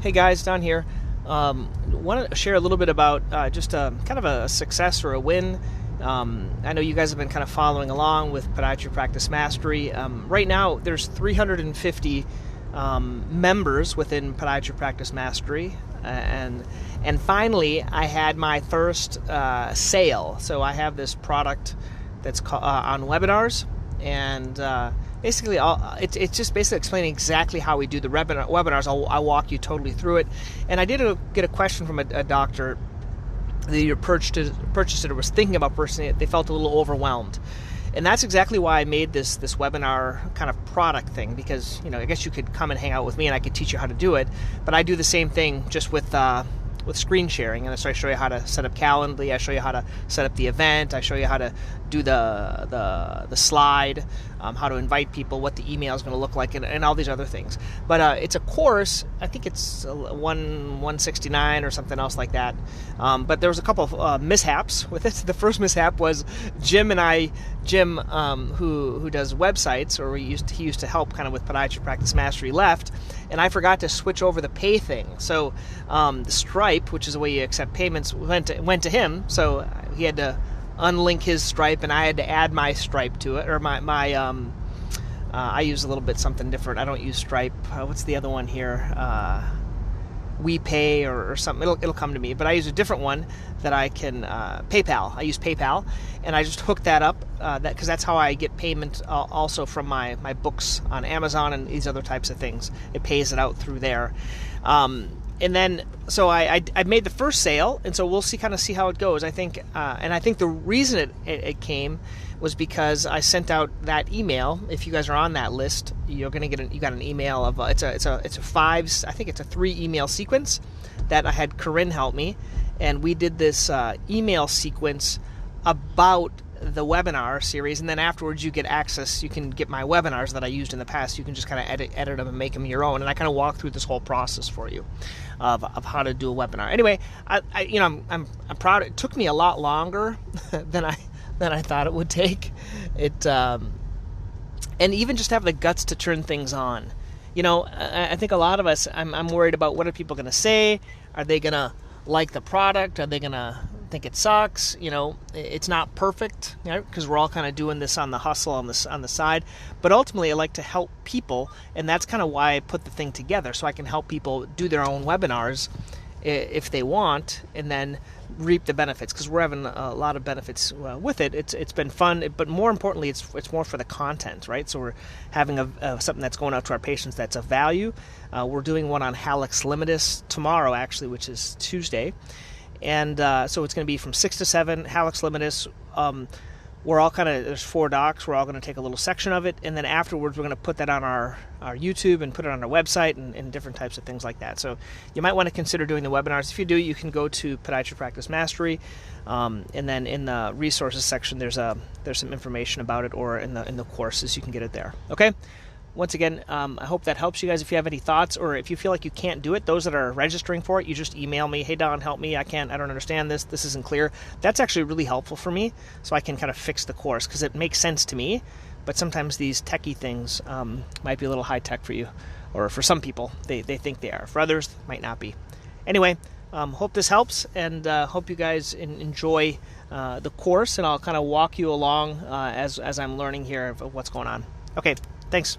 Hey guys, Don here. Want to share a little bit about just kind of a success or a win. I know you guys have been kind of following along with Podiatry Practice Mastery. Right now, there's 350 members within Podiatry Practice Mastery, and finally, I had my first sale. So I have this product that's on webinars, and basically, it's just basically explaining exactly how we do the webinars. I'll walk you totally through it. And I did get a question from a doctor that either purchased it or was thinking about purchasing it. They felt a little overwhelmed. And that's exactly why I made this webinar kind of product thing, because, I guess you could come and hang out with me and I could teach you how to do it. But I do the same thing just with screen sharing. And so I show you how to set up Calendly, I show you how to set up the event, I show you how to do the slide, how to invite people, what the email is going to look like, and all these other things. But it's a course. I think it's $169 or something else like that. But there was a couple of mishaps with it. The first mishap was Jim, who does websites, or he used to help kind of with Podiatry Practice Mastery, left, and I forgot to switch over the pay thing. So the Stripe, which is the way you accept payments, went to him. So he had to unlink his Stripe, and I had to add my Stripe to it, or I use a little bit something different. I don't use Stripe. What's the other one here? WePay or something. It'll come to me. But I use a different one that I can PayPal. I use PayPal, and I just hook that up because that's how I get payment also from my books on Amazon and these other types of things. It pays it out through there. And then, so I made the first sale, and so we'll see how it goes. I think the reason it came was because I sent out that email. If you guys are on that list, you're gonna you got an email of it's a 3 email sequence that I had Corinne help me, and we did this email sequence about the webinar series, and then afterwards you get access. You can get my webinars that I used in the past. You can just kind of edit them and make them your own, and I kind of walk through this whole process for you of how to do a webinar. Anyway, I'm proud. It took me a lot longer than I thought it would take. And even just have the guts to turn things on. I think a lot of us, I'm worried about what are people going to say. Are they going to like the product? Are they going to think it sucks? It's not perfect, because we're all kind of doing this on the hustle on the side. But ultimately, I like to help people, and that's kind of why I put the thing together, so I can help people do their own webinars if they want, and then reap the benefits, because we're having a lot of benefits with it. It's been fun, but more importantly, it's more for the content, right? So we're having something that's going out to our patients that's of value. We're doing one on hallux limitus tomorrow, actually, which is Tuesday. And so it's going to be from 6 to 7, hallux limitus. We're all there's 4 docs. We're all going to take a little section of it. And then afterwards, we're going to put that on our YouTube and put it on our website and different types of things like that. So you might want to consider doing the webinars. If you do, you can go to Podiatry Practice Mastery. And then in the resources section, there's some information about it, or in the courses, you can get it there. Okay? Once again, I hope that helps you guys. If you have any thoughts, or if you feel like you can't do it, those that are registering for it, you just email me. Hey, Don, help me. I don't understand this. This isn't clear. That's actually really helpful for me, so I can kind of fix the course, because it makes sense to me. But sometimes these techie things might be a little high tech for you, or for some people, they think they are. For others, might not be. Anyway, hope this helps, and hope you guys enjoy the course, and I'll kind of walk you along as I'm learning here of what's going on. Okay, thanks.